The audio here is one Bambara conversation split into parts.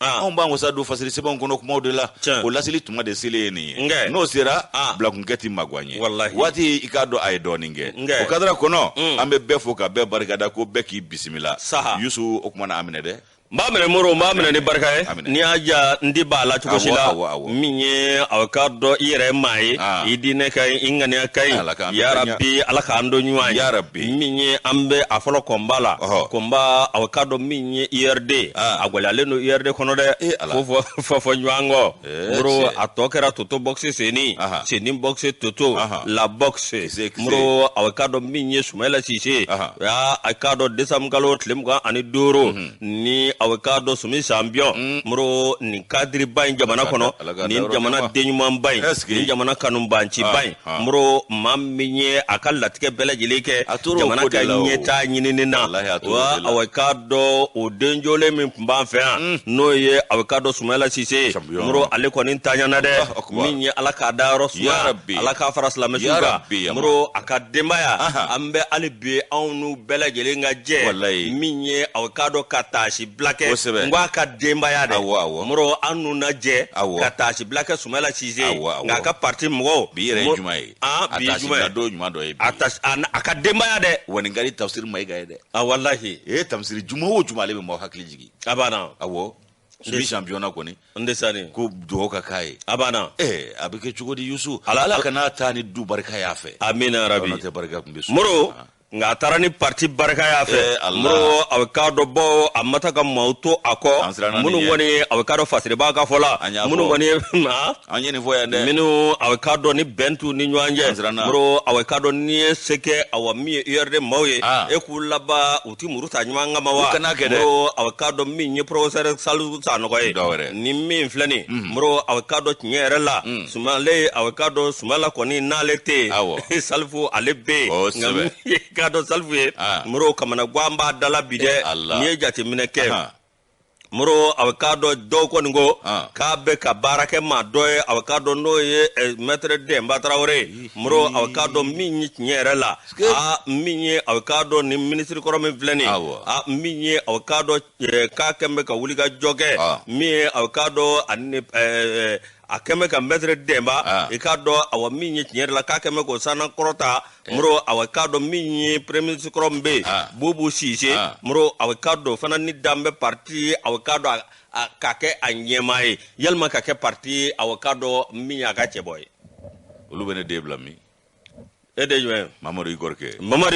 on b'an wasa don fasiri sɛbɛnw kɔnɔ kumaw de la o laseli tuma de selen ye nin ye n'o sera bilakunkɛ ti magwan ye waati i k'a dɔn a ye dɔɔnin kɛ o kadira kɔnɔ an bɛ bɛɛ fo ka bɛɛ barikada ko bɛɛ k'i bisimila Yusu o kumana a minɛ dɛ Mbamene moro mbamene ni barka ye ni aja ndi ba la cogo sila minye awkado ire mai idine kai ingane kai ya rabbi alaka ando nywa ya rabbi minye ambe afolo kombala komba awkado minye IRD agwala leno IRD kono de fofo nywango moro atokera toto boxe seni boxe toto la boxe moro awkado minye sumela sisi ya awkado desamgalo tlemga ani doro ni awakado sumi champion muro ni kadri bain jamana kono ni jamana denyuma bain ni jamana kanum banchi bain muro mamminye akalla tike bela jileke jamana ka nyeta nyinini na wa awakado o denjole min pamba fe no ye awakado sumela sise muro ale koni tanya na de minye alaka daro suma alaka farasla mesuga muro akademaya ambe alibe aunu bela jilenga je minye awakado katashi ngwa ka demba ya de muro anu na je katashi black sumela chize nga ka parti mgo bire jumai jumai do juma do e atash aka demba ya de woni ngari tafsir mai ga de wallahi tafsir juma wo juma le mo hakli jigi abana sumi champion ko ni ndesani ko do ka kai abana abike chugodi Yusu ala kana tani du barka ya fe amina rabbi muro nga tarani parti barka ya fe muro awkado bo amata ka mauto ako munu woni awkado fasire ba ka fola munu woni anye ni voya de minu awkado ni bentu ni nyanje muro awkado ni seke awami yerde mawye ekulaba uti muruta nyanga mawa muro awkado mi ni professeur salu sanogo ni mi flani muro awkado nyere la sumale awkado sumala koni nalete salfu alebe kado salfuye muro kamana gwamba dala bide niye jati mineke muro awkado doko ngo kabe ka barake ma doye awkado noye metre de mbatrawre muro awkado minyi nyere la minyi awkado ni ministry korome vleni minyi awkado ka kembe ka wuliga joge mi awkado ani akeme ka metre demba ikado awa minyi nyere la ka keme ko sana korota muro awakado minyi premier krombe bubu sise muro awakado fana ni dambe parti awakado kake anyemai yelma kake parti awakado minya ka cheboy ulu bene deblami edejwe Mamadou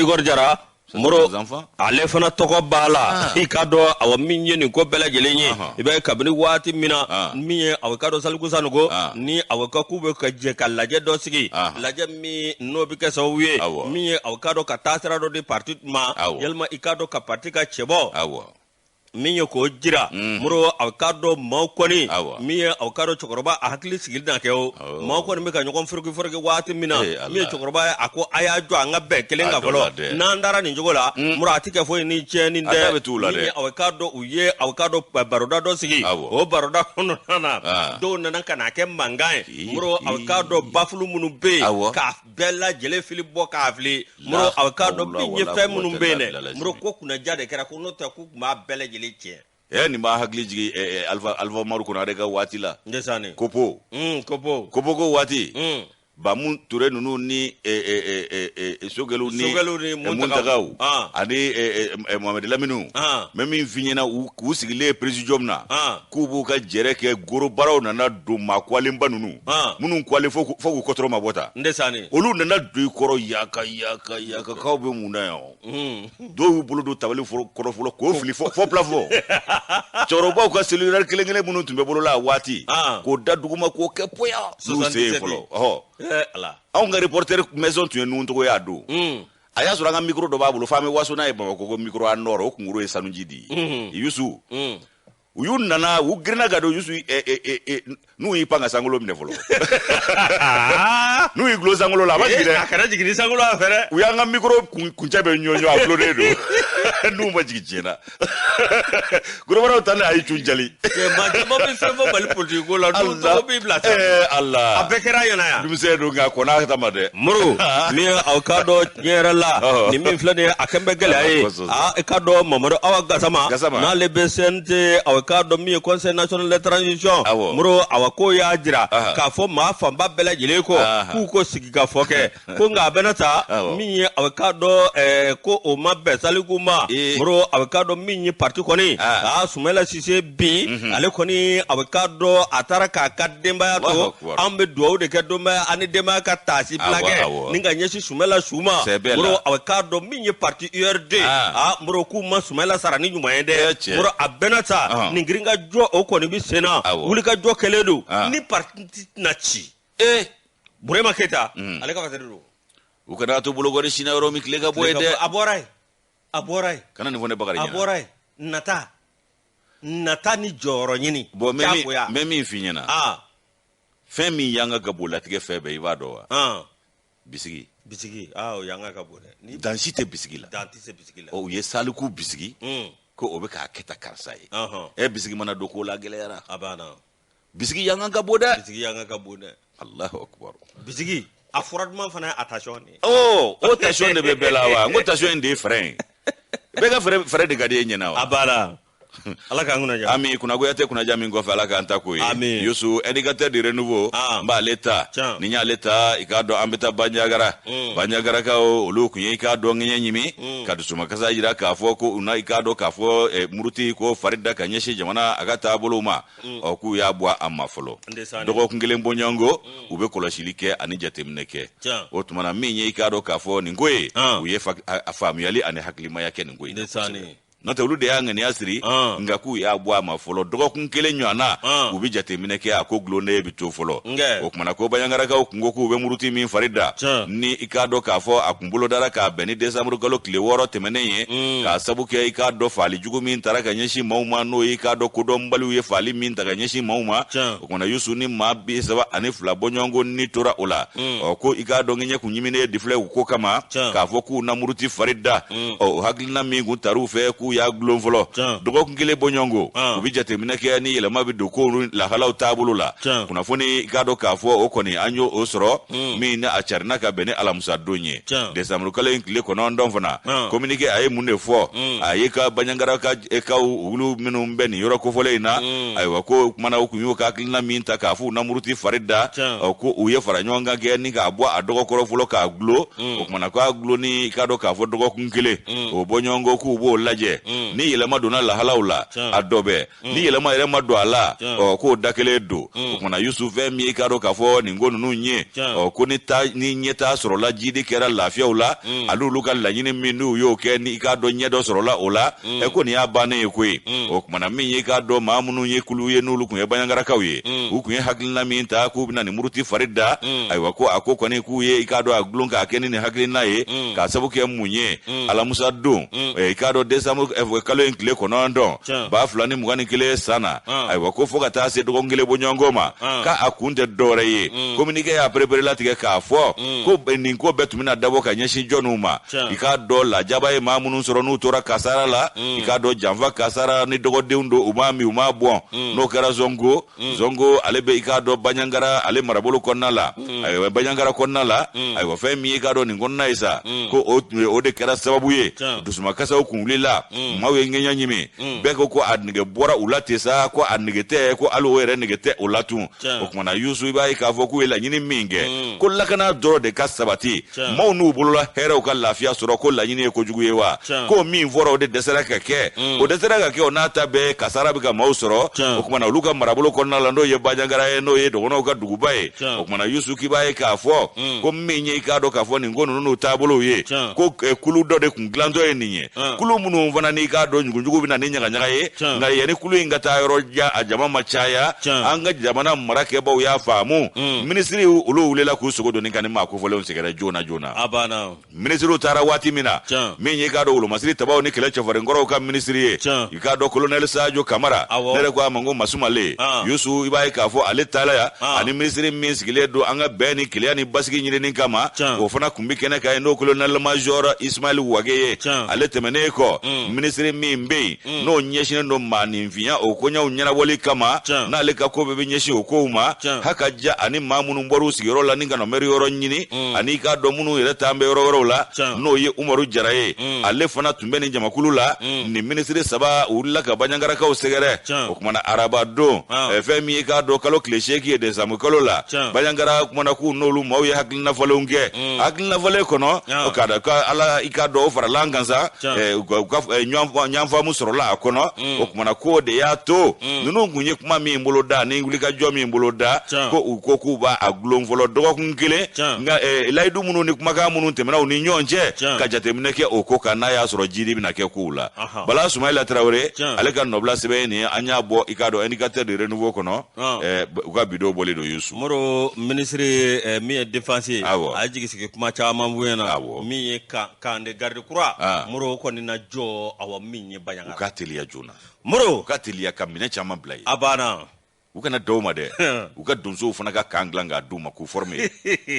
Igor jara muro ale fana toko bala ikado awa minye ni ko bela jelenye ibe kabini wati mina miye awakado salkusanugo ni awakaku be ka je kalaje dosigi laje mi no bi kesa wiye miye awakado ka tasra do de parti ma yelma ikado ka parti ka chebo minye ko jira muro awkado mawkoni miye awkado chokoroba ahakli sigilna keo mawkoni me ka nyokon furgi wati mina miye chokoroba ako ayajo anga be kelenga folo nandara ni jogola muro atike fo ni cheni de miye awkado uye awkado baroda do sigi o baroda kono nana do nana kana ke mangai muro awkado bafulu munu be ka bella jele filibo ka afli muro awkado binye fe munu bene muro ko kuna jade kera ko nota ku ma bella jele ni ma hakli jigi alfa maru kuna daga wati la ndesani kopo ko wati ba mun ture nunu ni sogelu ni muntagaw ani Mohamed Laminu même vignena ku sigile presidium na ku bu ka jere ke goro baraw na do makwalimba nunu munun kwale fo ku kotro mabota ndesani olu na do koro yaka ka be muna yo do bulu do tabali fo koro fo ko fili fo plafo choroba ko cellular kelengele munun tumbe bolo la wati ko daduguma ko ke poya nu se folo ala on ga reporter maison tu nu ntogo ya do aya sura nga micro do babulu fami waso na e ko micro anoro ko nguro e sanu jidi Yusu uyun nana u grina gado Yusu nu yi panga sangolo mne folo nu yi glo sangolo la ba gire akara jigini sangolo afere uya nga micro kunchabe nyonyo upload do n'u ma jigi tiɲɛna gorobaraw ta ne a ye cun jali maa caman bɛ fɛn fɔ Mali politique ko la n'u tɔgɔ b'i bila Allah a bɛɛ kɛra ɲɛna yan dumisɛn don nka kɔnɔ ta ma dɛ Moro ni aw ka dɔn tiɲɛ yɛrɛ la ni min filɛ nin ye a kɛn bɛ gɛlɛya ye i ka dɔn Mamadu Awa Gasama n'ale bɛ CNT aw ka dɔn min ye Conseil national de transition Moro awa ko y'a jira k'a fɔ maa fanba bɛɛ lajɛlen kɔ k'u ko sigi ka fɔ kɛ ko nka a bɛna ta min ye aw ka dɔn ko o ma bɛn Saliku ma Moro aw ka dɔn min ye parti kɔni Soumaïla Cissé bi ale kɔni aw ka dɔn a taara k'a ka denbaya to an bɛ dugawu de kɛ denbaya ani denbaya ka taasi bila kɛ ni ka ɲɛsin Soumaïla su ma Moro aw ka dɔn min ye parti URD Moro k'u ma Soumaïla sara ni ɲuman ye dɛ Moro a bɛna ta nin girin ka jɔ o kɔni bi sen na wuli ka jɔ kɛlen don ni parti na ci Burema Keita ale ka fatiri don u kana to bologɔni sina yɔrɔ min tile ka bɔ ye dɛ a bɔra ye kana nin fɔ ne Bakari ɲɛna a bɔra ye nata ni jɔyɔrɔ ɲini bon mɛ min f'i ɲɛna fɛn min y'an ka gabolatigɛ fɛn bɛɛ i b'a dɔn wa bisigi o y'an ka gabo dɛ dan si tɛ bisigi la u ye Saliku bisigi ko o bɛ k'a kɛ ta karisa ye bisigi mana don ko la gɛlɛyara bisigi y'an ka gabo dɛ Allahu akbar bisigi a fɔra duman fana ye attention de o tension de bɛ bɛɛ la wa n ko tension in de ye frein ye bɛɛ ka fɛrɛ de ka di e ɲɛna wa a banna Ala k'an kunnaja ami kunagoya tɛ kunnaja min kɔfɛ Ala k'an ta ko ye Youssou indicateur de renouveau n b'ale ta ni y'ale ta i k'a dɔn an bɛ taa Bandiagarakaw olu kun ye i k'a dɔn ŋɛɲɛ ɲimi ka dusumakasa jira k'a fɔ ko i k'a dɔn k'a fɔ Muruti ko Farida ka ɲɛsin jamana a ka taabolo ma k'u y'a bɔ a ma fɔlɔ dɔgɔkun kelen bɔɲɔgɔnko u bɛ kɔlɔsili kɛ ani jateminɛ kɛ o tuma na min ye i k'a dɔn k'a fɔ nin ko ye u ye faamuyali ani hakilimaya kɛ nin ko in n'o tɛ olu de y'a ŋaniya siri nka k'u y'a bɔ a ma fɔlɔ dɔgɔkun kelen ɲɔgɔnna u bɛ jateminɛ kɛ a ko gulonnen bɛ to fɔlɔ o kumana ko Bandiagarakaw kun ko k'u bɛ Muruti min Farida ni i k'a dɔn k'a fɔ a kun bolo dara k'a bɛn ni décembre kalo tile 6 tɛmɛnen ye k'a sabu kɛ i k'a dɔn faali jugu min taara ka ɲɛsin maaw ma n'o ye i k'a dɔn kodɔnbaliw ye faali min ta ka ɲɛsin maaw ma o kumana Youssou ni maa 32 bɔɲɔgɔnko ni tora o la ko i k'a dɔn ŋɛɲɛ kun ɲiminen de filɛ u ko kama k'a fɔ k'u na Muruti Farida o hakilina min kun tar'u fɛ k'u y'a gulon fɔlɔ dɔgɔkun kelen bɔɲɔgɔnko u bɛ jateminɛ kɛ ni yɛlɛma bɛ don ko lahalaw taabolo la kunnafoni i k'a dɔn k'a fɔ o kɔni an y'o sɔrɔ min a carina ka bɛn ni Alamusa don ye décembre kalo in tile 9 fana communiqué a ye mun de fɔ a ye ka Bandiagarakaw olu minnu bɛ nin yɔrɔ kofɔlen in na ayiwa ko kumana u kun y'o ka hakilina min ta k'a fɔ u na Muruti Farida ko u ye fara ɲɔgɔn kan kɛ ni k'a bɔ a dɔgɔkɔrɔ fɔlɔ k'a gulo o kumana k'a gulo ni i k'a dɔn k'a fɔ dɔgɔkun kelen o bɔɲɔgɔnko k'u b'o lajɛ ni yɛlɛma donna lahalaw la a dɔ bɛ ni yɛlɛma yɛrɛ ma don a la k'o da kelen don o kumana Youssou fɛn min i k'a dɔn k'a fɔ nin ko ninnu ye ko ni ɲɛtaa sɔrɔla jidi kɛra lafiyaw la al'olu ka laɲini min n'u y'o kɛ ni i k'a dɔn ɲɛ dɔ sɔrɔla o la ko nin y'a bannen ye koyi o kumana min ye i k'a dɔn maa minnu ye kulu ye n'olu kun ye Bandiagarakaw ye u kun ye hakilina min ta k'u bɛna nin Muruti Farida ayiwa ko a ko kɔni k'u ye i k'a dɔn a gulon k'a kɛ ni nin hakilina ye k'a sabu kɛ mun ye Alamusa don i k'a dɔn décembre kalo in tile 9 2021 san na ayiwa ko fo ka taa se dɔgɔkun kelen bɔɲɔgɔnko ma k'a kun tɛ dɔwɛrɛ ye communiqué y'a préparé latigɛ k'a fɔ ko nin ko bɛɛ tun bɛna dabɔ ka ɲɛsin jɔnniw ma i k'a dɔn lajaba ye maa minnu sɔrɔ n'u tora kasara la i k'a dɔn janfa kasara ni dɔgɔdenw don u m'a min u m'a bɔn n'o kɛra Zongo ale bɛ i k'a dɔn Bandiagara ale marabolo kɔnɔna la ayiwa Bandiagara kɔnɔna la ayiwa fɛn min i k'a dɔn nin kɔnɔna ye sa ko o de kɛra sababu ye dusumakasaw kun wulila maaw ye ŋɛɲɛ ɲimi bɛɛ ko a nege bɔra u la ten sa ko a nege tɛ ko hali o yɛrɛ nege tɛ o la tun o kumana Youssou i b'a ye k'a fɔ k'u ye laɲini min kɛ ko lakana dɔrɔn de ka sabati maaw n'u bolola hɛrɛw ka lafiya sɔrɔ ko laɲini ye kojugu ye wa ko min fɔra o de dɛsɛra ka kɛ o dɛsɛra ka kɛ o n'a ta bɛɛ kasara bɛ ka maaw sɔrɔ o kumana olu ka marabolo kɔnɔna la n'o ye Bandiagara ye n'o ye dɔgɔnɔw ka duguba ye o kumana Youssou k'i b'a ye k'a fɔ ko min ye i k'a dɔn k'a fɔ nin ko ninnu n'u taabolow ye ko kulu dɔ de kun dilantɔ ye nin ye kulu minnu fana fana ni ka do nyugunjugu bina ni nyaga nyaga ye nga yani kulu inga ta yoro ja a jama machaya anga jamana marake baw ya faamu ministry ulu ulela ku sogo do ni kan ma ko fole on sigara jona abana ministry tara wati mina min ye ka do ulu masiri tabaw ni kele chofare ngoro ka ministry ye ka do colonel Sajo Kamara nere ko amango masumale yusu ibaye ka fo ale tala ya ani ministry min sigile do anga beni kile ani basigi nyine ni kama o fana kumbi kene ka no colonel major Ismail Wageye ale temene ko ministry min be no nyeshine no maninvia o konya unyana wali kama na ale ka ko be nyeshi o ko ma haka ja ani mamunu mboru sigiro la ninga no meri yoro nyini ani ka do munu ire tambe yoro la no ye Umaru Jaraye ale fana tumbe ni jamakulu la ni ministry saba ulla ka banyangara ka o segere o kuma na araba do femi ka do kalo kleshe ki de samukolo la banyangara kuma na ku no lu maw ye haklina folonge haklina fole kono o kada ka ala ikado fara langanza nyamfa musoro la kono o kuma na ko de ya to nunu ngunye kuma mi mbolo da ni ngulika jo mi mbolo da ko ukoku ba aglon volo dogo kunkile nga laidu munu ni kuma ka munu temena uni nyonje ka jatemne ke okoka na ya soro jidi bina ke kula bala Sumaila Traoré ale ka nobla sebe ni anya bo ikado indicateur de renouveau kono uka bido bole do yusu moro ministry mi defense ajigi sike kuma chama buena mi ka de garde croix moro ko ni na jo awa minye bayanga ukatili ya juna moro ukatili ya kamine chama blay abana ukana doma de uka dunzo fana ka kanglanga duma ku former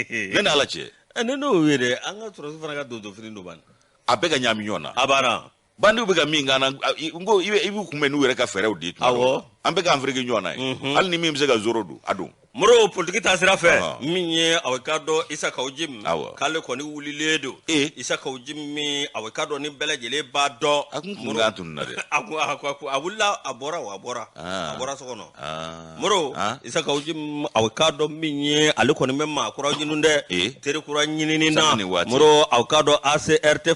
nena alache neno wede anga tro fana ka dodo finindo ban abega nyami nyona abana bandi ubega minga na ngo ibe kumenu were ka fere odi ambega amfrige nyona al ni mimse ga zorodu adu moro politique tasira fe minye awekado isa kawjim kale ko ni wuliledo isa kawjim mi awekado ni belejele ba do muro tunna de abulla abora sokono moro isa kawjim awekado minye aliko ni memma kura jinunde tere kura nyinini na moro awekado ACRT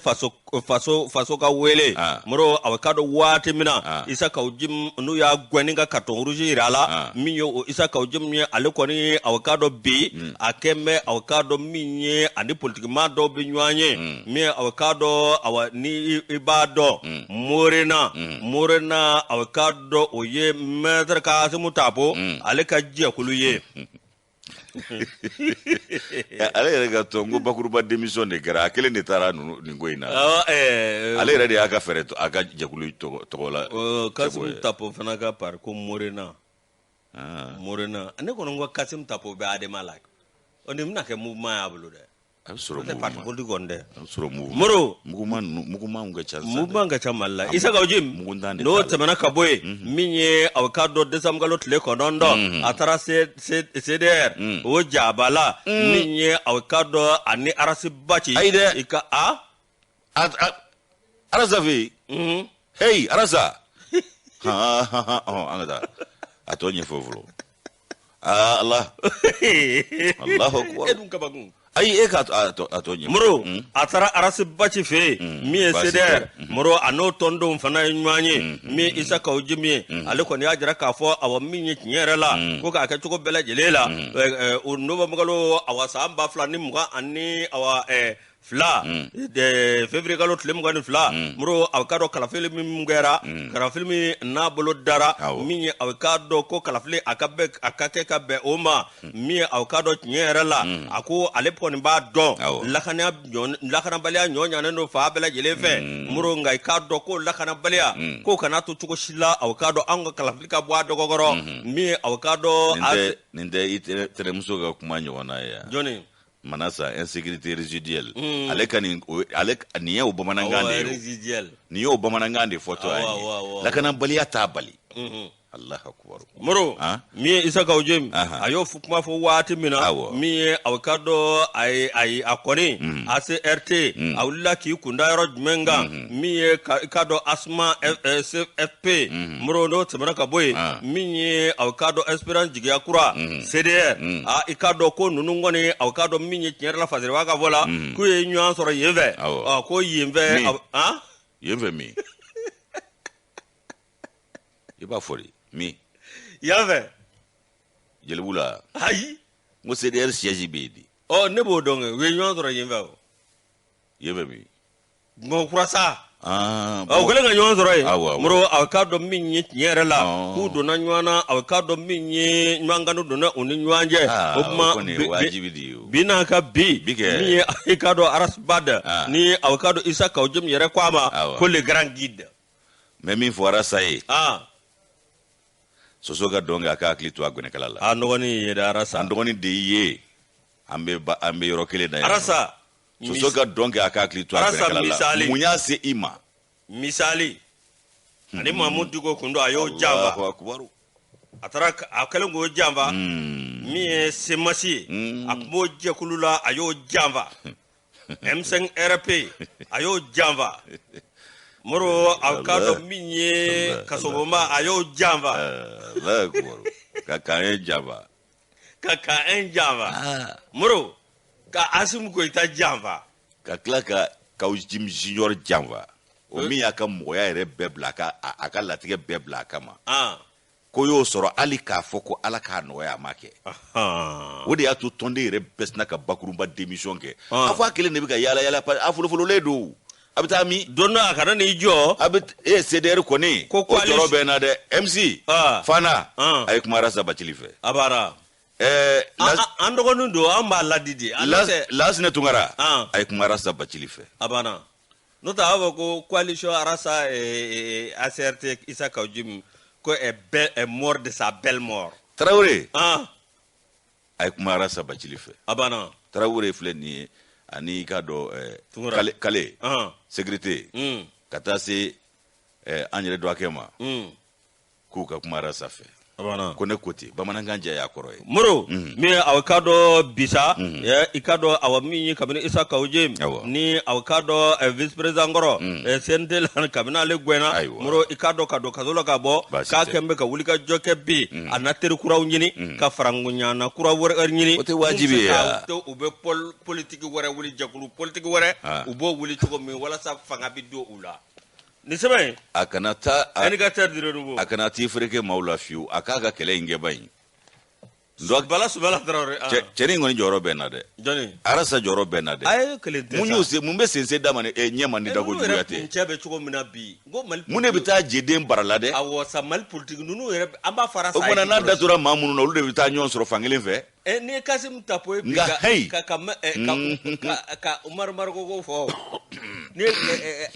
faso ka wele moro awekado wati mina isa kawjim nu ya gweninga katon rouge irala minyo isa kawjim mi koni avocado bi akeme avocado minye ani politiquement do bi nyanye mi avocado awa ni ibado morena avocado oye metre ka asimu tapo ale ka jia kuluye ale rega tongo bakuruba démission de gara kele ne tara ni ngoina ale rede aka fereto aka jakulu to la kasimu tapo fana ka par ko morena ane kono ngwa kasim tapo be ade malak oni mna ke mouvement abulu de absuro mo parti politique gonde absuro mouvement moro muguma nga chance mouvement nga chamalla isa ga ujim no temana kaboy minye avocado desam galot le konondo atara CDR o jabala minye avocado ani arasi bachi ika arasa vi hey arasa ha angada atonye fovlo Allah Allahu akbar edun kabagun ay eka atonye moro atara arasi bachi fe mi CDR moro ano tondo mfana nywanye mi isa ka ujimi ale ko ni ajira ka fo awa minye nyere la ko ka chuko bela jelela no bamgalo awa samba flani mga ani awa fla de février galo tlem gani fla muro avocado kala film ngera kala film na bolo dara mi avocado ko kala fle akabe akake ka be oma mi avocado nyera la ako alepo ni ba do lakana balia nyonya no fa bela jele fe muro ngai ka do ko lakana balia ko kana to chuko shila avocado anga kala fle ka bwa do gogoro mi avocado ninde itere musoga kumanyo wana ya Johnny manasa insécurité résiduelle alek niya obamanangande résiduelle niya obamanangande photo ay lakana baliya ta bali Allah akbar moro mi isa ka ujem ayo fukuma fo wati mina mi avocado ay akoni ACRT awla ki kunda yoro menga mi kado asma FP moro no temana ka boy mi avocado esperance jiga kura CDR ikado ko nunu ngoni avocado mi nyera la fazere waka vola ku ye nyo soro yeve ko yeve yeve mi iba fori mi yave jelbula ayi mo CDR siège bedi nebo donge we nyon dro yimba yebe mi mo kurasa o kelen ka ɲɔgɔn sɔrɔ yen moro aw ka dɔn min ye tiɲɛ yɛrɛ la k'u donna ɲɔgɔn na aw ka dɔn min ye ɲɔgɔn kanu donna u ni ɲɔgɔn cɛ o kuma bi n'a ka bi min ye i ka dɔn arasibada ni aw ka dɔn isa kawujim yɛrɛ ko a ma ko le grand guide mais min fɔ arasa ye soso ka dɔn kɛ a ka hakili to a gɔnɛkala la a dɔgɔnin ye dɛ arasa an dɔgɔnin de ye an bɛ yɔrɔ kelen na yan arasa soso ka dɔn kɛ a ka hakili to a gɔnɛkala la mun y'a se i ma misali ani Mamudu Diko kun don a y'o janfa a taara a kɛlen k'o janfa min ye semasi ye a tun b'o jɛkulu la a y'o janfa M5 RP a y'o janfa moro a ka dɔn min ye kasobonba a y'o janfa ka kan janfa ka kan janfa moro ka Asimu Goyita janfa ka tila ka Kawujim Junior janfa o min y'a ka mɔgɔya yɛrɛ bɛɛ bila a ka latigɛ bɛɛ bila a kama ko y'o sɔrɔ hali k'a fɔ ko ala k'a nɔgɔya a ma kɛ o de y'a to tɔnden yɛrɛ bɛɛ sina ka bakurunba démission kɛ a fɔ a kelen de bɛ ka yaala yaala a folofololen don a bɛ taa min don dɔ a kana n'i jɔ a bɛ CDR kɔni o jɔrɔ bɛ n na dɛ MC Fana a ye kuma Arasa Bacili fɛ a b'ara an dɔgɔnin don an b'a ladi de Lasine Tunkara a ye kuma Arasa Bacili fɛ a banna n'o tɛ a b'a fɔ ko coalition Arasa ACRT Isa Kawujim ko est mort de sa belle mort Tarawele a ye kuma Arasa Bacili fɛ a banna Tarawele filɛ nin ye ani ka dɔn kale sécurité ka taa se an yɛrɛ dɔgɔkɛ ma k'u ka kuma Arasa fɛ ko ne ko ten bamanankan jɛ y'a kɔrɔ ye moro min aw ka dɔn bisa i ka dɔn aw min ye kabini Isa Kawujim ni aw ka dɔn vice président kɔrɔ CNT la kabini ale gɛnna moro i ka dɔn ka don kaso la ka bɔ k'a kɛn bɛ ka wuli ka jɔ kɛ bi a na teri kuraw ɲini ka fara ŋuɲana kura wɛrɛ ɲini o tɛ wajibi ye u bɛ politique wɛrɛ wuli jɛkulu politique wɛrɛ u b'o wuli cogo min walasa fanga bɛ don u la ni sɛbɛn a kana taa indicateur de renouveau a kana t'i fereke maaw la fiyewu a k'a ka kɛlɛ in kɛ ban Bala Traoré cɛnin kɔni jɔyɔrɔ bɛ n na dɛ jɔnni Arasa jɔyɔrɔ bɛ n na dɛ a ye kelen tɛ mun bɛ sensen d'a ma ɲɛ ma ni dago juguya tɛ cɛ bɛ cogo min na bi mun de bɛ taa jeden bara la dɛ awɔ sa Mali politique ninnu yɛrɛ an b'a fara sa o kumana n'a datura maa minnu na olu de bɛ taa ɲɔgɔn sɔrɔ fankelen fɛ ni ye Kasimu Tapo ye bi ka Umaru Mariko fɔ ni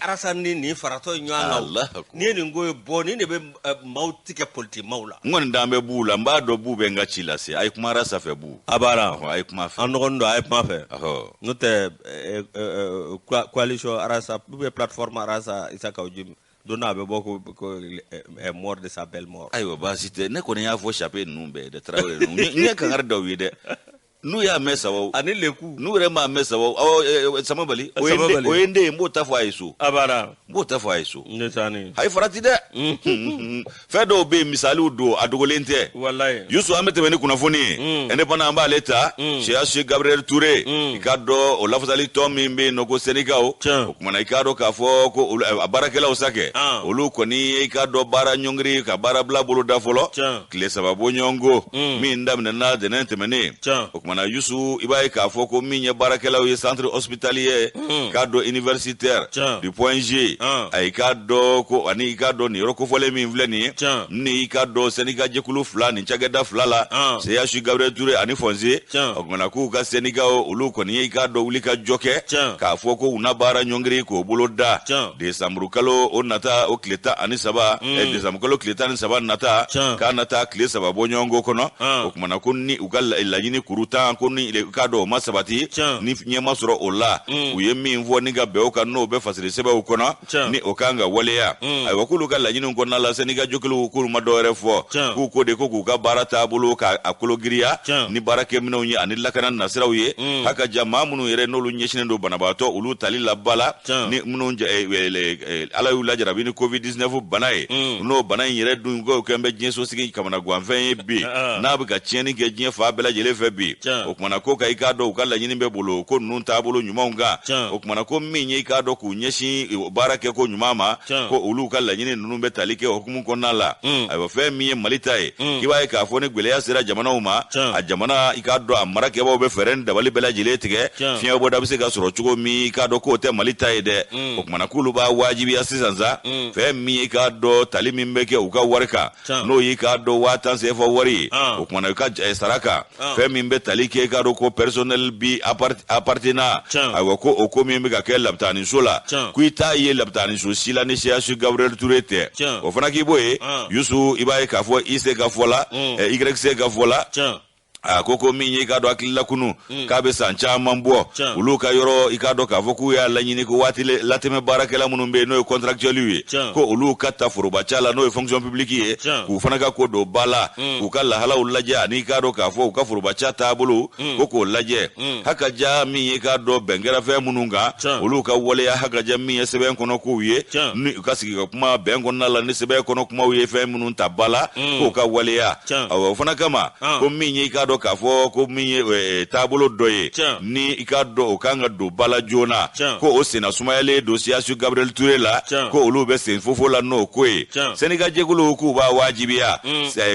Arasa ni nin faratɔ ɲɔgɔn kan ni ye nin ko ye bɔ ni de bɛ maaw tigɛ politique maaw la n kɔni dan bɛ b'u la n b'a dɔn b'u bɛ n ka ci lase a ye kuma Arasa fɛ bu a b'ara a ye kuma fɛ an dɔgɔnin don a ye kuma fɛ n'o tɛ coalition Arasa plateforme Arasa Isa Kawujim don n'a bɛ bɔ ko mort de sa belle mort ayiwa baasi tɛ ne kɔni y'a fɔ chapeau ninnu bɛɛ dɛ Tarawele ninnu n ye kangari da u ye dɛ n'u y'a mɛn sababu ani leku n'u yɛrɛ m'a mɛn sababu Samabali o ye n den ye n b'o ta fɔ a ye so a b'ara n b'o ta fɔ a ye so a ye farati dɛ fɛn dɔw bɛ yen misaliw don a dogolen tɛ walayi Yusu an bɛ tɛmɛ ni kunnafoni ye indépendant an b'ale ta Cheikh Gabriel Touré i ka dɔn o lafasali tɔn min bɛ yen nɔ ko Senikaw o kumana i ka dɔn k'a fɔ ko a baarakɛlaw sakɛ olu kɔni i ka dɔn baara ɲɔngiri ka baara bila boloda fɔlɔ tile 3 bɔ ɲɔgɔnko min daminɛna ntɛnɛn tɛmɛnen o kumana Yusu i b'a ye k'a fɔ ko min ye baarakɛlaw ye centre hospitalier k'a dɔn universitaire du point G a i k'a dɔn ko ani i k'a dɔn nin yɔrɔ kofɔlen min filɛ nin ye ni i k'a dɔn Senika jɛkulu 2 nin cakɛda 2 la CH Gabriel Touré ani Fonse o kumana k'u ka Senikaw olu kɔni ye i k'a dɔn wuli ka jɔ kɛ k'a fɔ ko u na baara ɲɔngiri k'o bolo da décembre kalo o nata o tile 13 décembre kalo tile 13 nata k'a nata tile 3 bɔ ɲɔgɔnko kɔnɔ o kumana ko ni u ka laɲini kuru 10 ko ni k'a dɔn o ma sabati ni ɲɛma sɔrɔ o la u ye min fɔ ni ka bɛn o kan n'o bɛ fasiri sɛbɛnw kɔnɔ ni o kan ka waleya ayiwa k'olu ka laɲiniw kɔnɔna la Senika jɛkuluw k'olu ma dɔwɛrɛ fɔ k'u ko de ko k'u ka baara taabolo k'a kolo giriya ni baarakɛminɛw ye ani lakana nasiraw ye haka ja maa minnu yɛrɛ n'olu ɲɛsinen don banabaatɔ olu tali la bala ni minnu Ala y'u lajarabi ni Covid-19 bana ye n'o bana in yɛrɛ dun ko kɛn bɛ diɲɛ sosigi kamana ganfɛn ye bi n'a bɛ ka tiɲɛni kɛ diɲɛ fan bɛɛ lajɛlen fɛ bi o kumana ko ka ikado ka la nyini be bolo ko nun ta bolo nyuma nga o kumana ko minye ikado ku nyeshi barake ko nyuma ma ko ulu ka la nyini nunu be talike hukumu ko nala ay fe miye malita e kiba ka fo ne gbele ya sira jamana uma a jamana ikado amara ke bo be feren da bali bela jile tige fiya bo da bise ga soro chugo mi ikado ko te malita e de o kumana kulu ba wajibi asisanza fe miye ikado talimi mbeke uka warka no ikado watan se fo wari o kumana ka saraka fe mi mbe talike ikado ko personnel bi appartena ay ko o ko mi mbe ka ke labtani sola kuita ye labtani so sila ni sia su Gabriel Tourete o fana ki boye yusu ibaye ka fo ise ka fola YC ka fola koko minye ikado akila kunu kabe sancha mambo uluka yoro ikado ka foku ya lanyini ko watile lateme barakela munumbe no contractual wi ko uluka ta furuba chala no fonction publique ku fanaka ko do bala ku kala hala ulaja ni ikado ka fo ka furuba chata bulu koko laje haka ja minye ikado bengera fe mununga uluka wole ya haka ja minye sebe kono ko wiye ni kasiki ko kuma bengo nala ni sebe kono kuma wiye fe mununta bala ko ka wole ya aw fanaka ma ko minye ikado ka fo ko minye tabolo doye ni ikado okanga do bala jona ko o sena sumayele dossier sur Gabriel Touré la ko olu be sen fofo la no ko Senegal jegulu ku ba wajibiya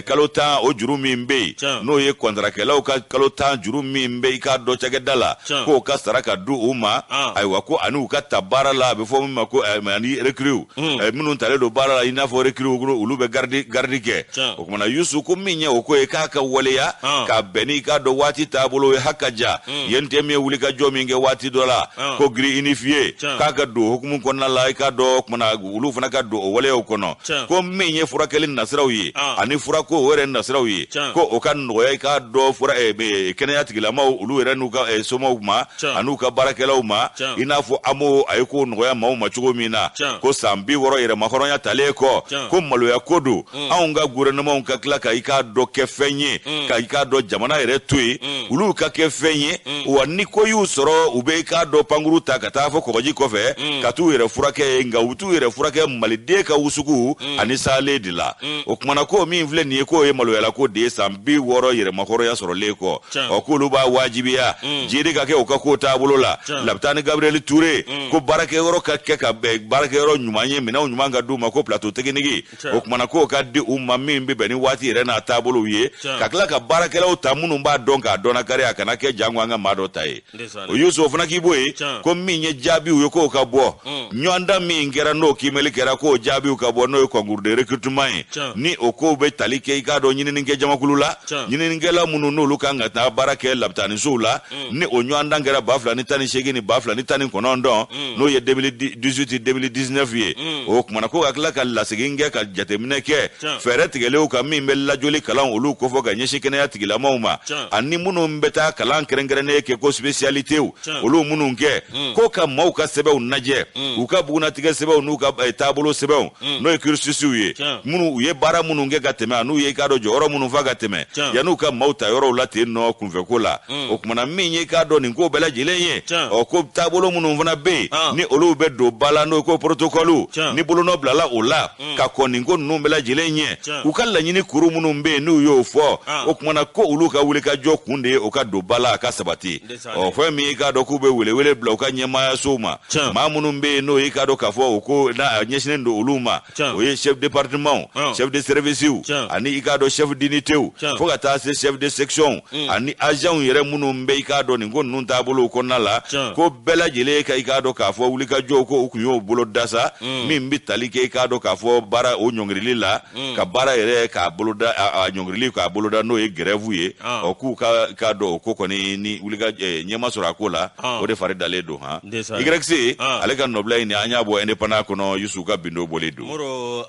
kalota o jurumi mbe no ye contract la o kalota jurumi mbe ikado chagedala ko ka saraka du uma aywa ko anu ka tabara la be fo ma ko mani recrue minun tale do bara ina fo recrue olu be gardi ke o kuma na yusu ko minye o ko e ka wole ya ka beni ka do wati tabolo hakaja yente me wuli ka jomi nge wati dola ko gri unifié ka do hukumu ko na la ka do kuma ulu fana ka do wole o kono ko menye fura kelin nasrawi ani fura ko wore nasrawi ko o kan no ka do fura be kenya tigila ma ulu were nu ka somo ma anu ka barakela ma ina fo amo ay ko no ya ma ma chugo mina ko sambi woro ire ma horonya tale ko malo ya kodu aunga gouvernement ka klaka ika do kefenye ka do jamana ire tui ulu ka kefenye wa niko yu soro ube ka do panguru ta kata fo ko baji kofe ka tu ire furake nga utu ire furake malide ka usuku ani sale dila o kuma ko mi vle ni ko e malo ya ko de sambi woro ire ma horo ya soro le ko o ko lu ba wajibiya jide ka ke o ka ko ta bulola labtani Gabriel Touré ko barake woro ka ke ka barake woro nyumanye mina nyuma nga du ma ko plateau technique o kuma ko ka di umma mi mbe beni wati ire na tabulu ye ka kla ka barake la o tamunu ba donka dona kare akana ke jangwa nga mado tai o Yusuf na kiboye ko minye jabi uyo ko ka bo nyanda mi ngera no kimeli kera ko jabi ka bo no ko ngurde recruitment ni o ko be talike ka do nyini nge jamakulula nyini ngela munu no lukanga ta barake labtani zula ni o nyanda ngera bafla ni tani shegi ni bafla ni tani konondo no ye 2018 2019 ye o kuma ko akla ka la seginge ka jatemne ke feret gele o ka mi mel la joli kalan olu ko fo ga nyeshi kene atigila mauma ani munu mbeta kalan kerengerene ke ko specialité olu munu nke ko ka mau ka sebe unaje uka buguna tige sebe unuka tabolo sebe no cursus ye munu ye bara munu nge gateme anu ye ka do joro munu fa gateme yanu ka mauta yoro lati no kunve kola o kuma na minye ka do ni ko bela jilenye o ko tabolo munu vana be ni olu be do bala no ko protocolu ni bolo no blala ola ka ko ni ko no bela jilenye ukalla nyini kuru munu be nu yo fo o kuma na ko ulu ka wuli ka jo kunde o ka do bala ka sabati o fo mi ka do ku be wele bla ka nyema soma ma munu be no yi ka do ka fo o ko na nyesine ndo uluma o ye chef département chef de service ani ikado chef d'unité fo ka ta chef de section ani agent yere munu be ka do ni ngo nun ta bolo ko nala ko bela jele ka ikado ka fo wuli ka jo ko kunyo bolo dasa mi mbi talike ka do ka fo bara o nyongrili la ka bara yere ka bolo da a nyongrili ka bolo da no e grève ye o ku ka do ko koni ni wuli ka nyema sura ko la o de fare dale do ha YC ale ka nobla ni anya bo independant kono Yusu ka bindo boledo moro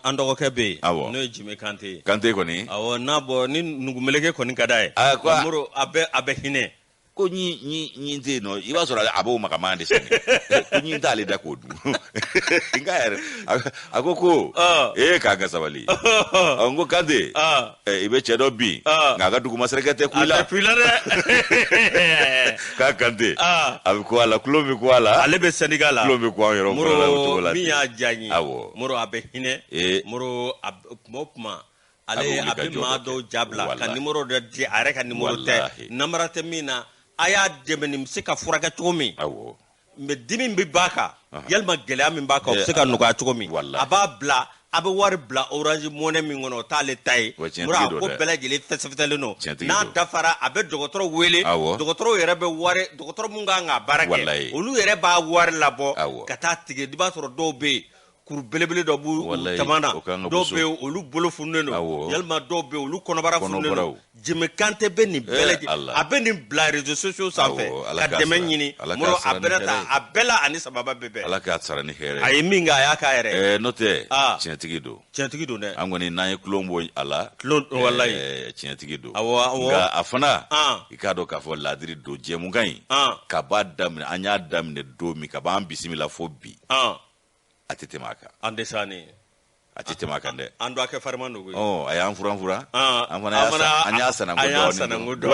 andogo kebe no Jime Kante koni awo nabo ni nugumeleke koni kadai moro abe hine ko ni nze no iba sora abo makamande sene ko ni ndale da kodu ngayar akoko kaga sabali ngo kande ibe chedo bi ngaga dugu maserekete kuila ka kande abiko ala klomi ko ala alebe Senegal klomi ko yoro moro mi ya janyi moro abe hine moro mopma ale abi mado jabla ka numéro de di are ka numéro te namarate mina aya demenim sika furaga cogomi awo me dimi bi baka yalma gele min baka sika nuga cogomi aba bla abe war bla orange money min ngono tale tay mura ko bela jeli fesfetele no na dafara abe dogotoro wele dogotoro yere be ware dogotoro munga nga barake olu yere ba war labo kata tige diba soro do be kur belebele do bu tamana do be olu bolo funeno yalma do be olu konobara funeno jime kante be ni beleji abe ni bla réseaux sociaux sanfé ka demenyini muro aberata abela ani sababa bebe ala ka tsara ni here ay minga ya ka here note tientigi do ne angoni naye klombo ala wallahi tientigi do nga afana ikado ka fo ladiri do jemu ngai ka ba damne anya damne do mi ka ba bisimila fo bi atitemaka andesani atitemaka nde ando ake farmando go aya fura amana anya sana ngodo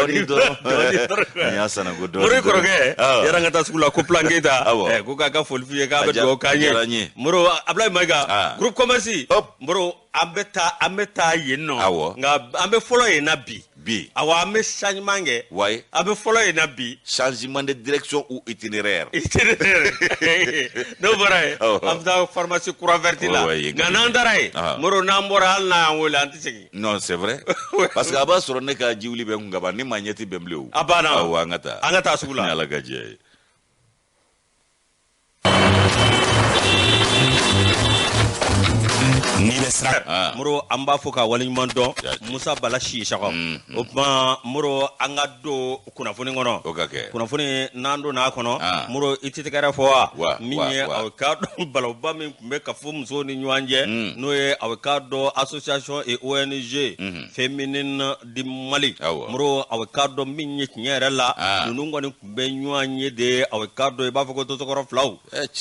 anya sana ngodo muri koroge yaranga tasukula ko plangeta ko ka folfiye ka be do kanye muro ablay maga groupe commerce muro ambeta yenno nga ambe follow yena bi awa ame changement nge abe follow yena bi changement de direction ou itinéraire no vrai amda pharmacie courant vertila ganandaray moro nambora alna wala antisegi non c'est vrai parce que aba soro ne ka jiwli be ngaba ni manyeti bemlew abana awa ngata sugula ala gaje ni besra muro amba foka walinyman don Musa Balashi shako opma muro anga do kuna funi ngono kuna funi nando na kono muro ititikara foa minye awkado balobba min kumbe kafu mzo ni nyanje noye awkado association et ONG féminine di Mali muro awkado minye nyere la nungo ni kumbe nyanye de awkado e bafoko to sokoro flaw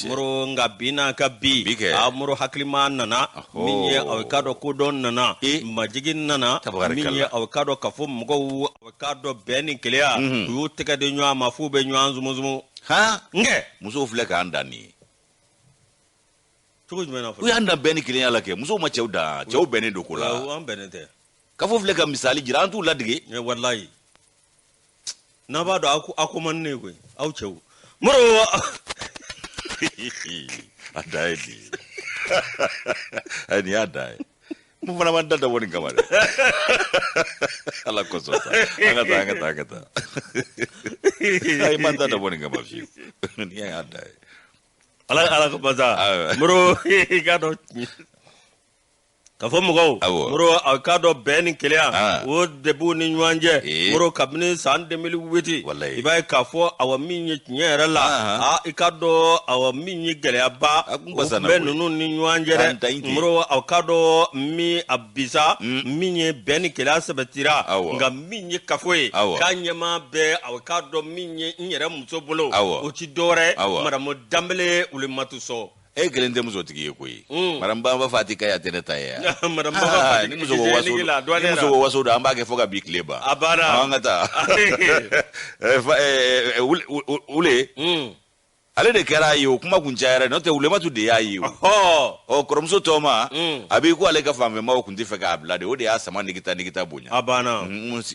muro ngabina kabi muro haklima nana minye awkado kodon nana majigin nana minye awkado kafum mugo awkado beni kelea yu teka de nywa mafu be nywa zumuzumu nge muso fle ka andani tugo jmena fu yanda beni kelea la ke muso ma chewda chew beni dokola wa benete kafo fle ka misali jirantu ladige wallahi na ba do aku manne ko aw chew muro adaidi ani adai mufana mandada woni kamare ala kosota angata ay mandada woni kamafi ni adai ala ko baza muro gado kafo mugo muro akado ben kelea o debu ni nyanje muro kabni san 2008 ibay kafo awaminye nyera la ikado awaminye gelea ba benunu ni nyanje muro akado mi abisa minye ben kelea sabatira nga minye kafoe kanyema be akado minye nyera musobolo o ci dore maramo dambele ulimatu so gelende muso tigi koyi maramba ba fatika ya teneta ya maramba ba ni muso waso da amba ke foga big leba abana ngata ule ale de kera yo kuma kunjayara no te ule matu de yayi o koromso toma abi ko ale ka fambe ma ko ndife ka ablade o de asama nigita bonya abana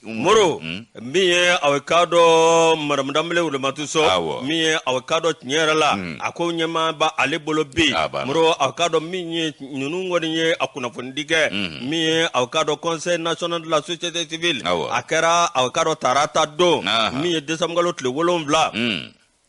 moro miye awkado maramdamle ule matu so miye awkado nyera la ako nyema ba ale bolo bi moro awkado miye nunu ngoni akuna fondige miye awkado conseil national de la société civile akara awkado tarata do miye desamgalo tle wolonvla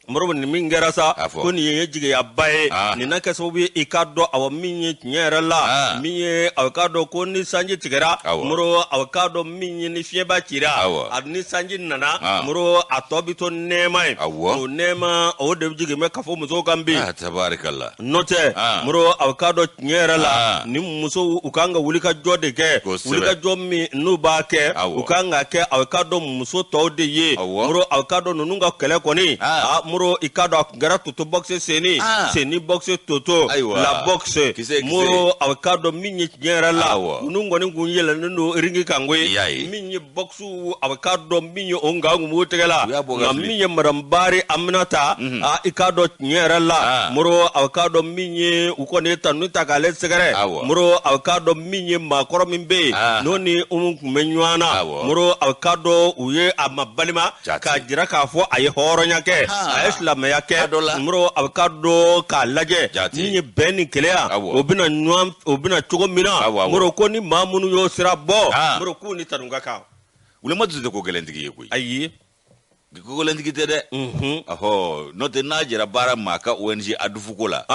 moro ni mingera sa ko ni yejige ya bae ni naka so bi ikado aw minye nyera la miye awkado ko ni sanje tigera moro awkado minye ni fieba tira adni sanje nana moro atobito nema o nema o de jige me kafo muso kambi tabarakallah note moro awkado nyera la ni muso ukanga wulika jode ke wulika jommi nuba ke ukanga ke awkado muso to de ye moro awkado nunga kele koni moro muro i ka dɔn a kɛra toto boxe seni seni boxe toto la boxe muro a ka dɔn min ye tiɲɛ yɛrɛ la unu kɔni kun yɛlɛnnen don ringi kan koyi min ye boxu a ka dɔn min ye o nka kun b'o tɛgɛ la nka min ye madame Bari Aminata i ka dɔn tiɲɛ yɛrɛ la muro a ka dɔn min ye u kɔni ye tanu ta k'ale sɛgɛrɛ muro a ka dɔn min ye maakɔrɔ min bɛ yen n'o ni kun bɛ ɲɔgɔn na muro a ka dɔn u ye a ma balima k'a jira k'a fɔ a ye hɔrɔnya kɛ a ye silamɛya kɛ muro a ka dɔn k'a lajɛ min ye bɛn ni kɛlɛya o bɛna cogo min na muro ko ni maa minnu y'o sira bɔ muro k'u ni tanu ka kan Wulema tɛ ko gɛlɛntigi ye koyi ayi ko gɛlɛntigi tɛ dɛ n'o tɛ n'a jɛra baara maa ka ONG adufuko la